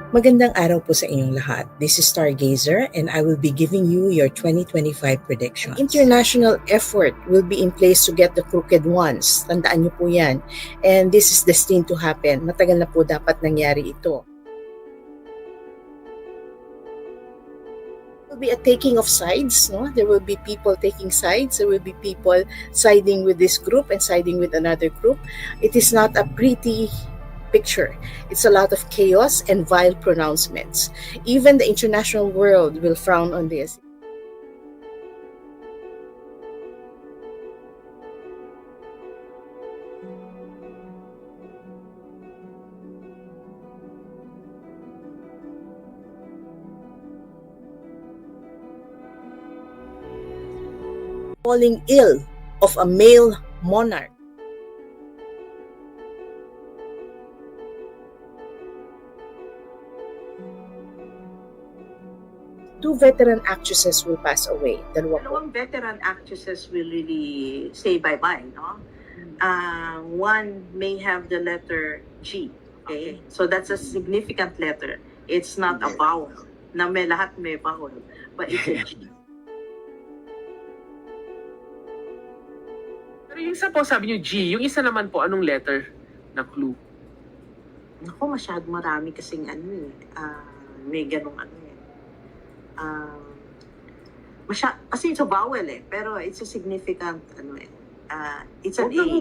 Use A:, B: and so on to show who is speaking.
A: Magandang araw po sa inyong lahat. This is Stargazer and I will be giving you your 2025 predictions. International effort will be in place to get the crooked ones. Tandaan niyo po yan. And this is destined to happen. Matagal na po dapat nangyari ito. There will be a taking of sides. No? There will be people taking sides. There will be people siding with this group and siding with another group. It is not a pretty picture. It's a lot of chaos and vile pronouncements. Even the international world will frown on this. Falling ill of a male monarch. Two veteran actresses will pass away.
B: Dalawang veteran actresses will really say bye-bye, no? One may have the letter G, okay? So that's a significant letter. It's not a vowel. Na lahat may vowel, but it's a G.
C: Pero yung isa po, sabi niyo G, yung isa naman po, anong letter na clue?
B: Naku, masyado marami kasing may ganong kasi it's a vowel pero it's a significant it's an A.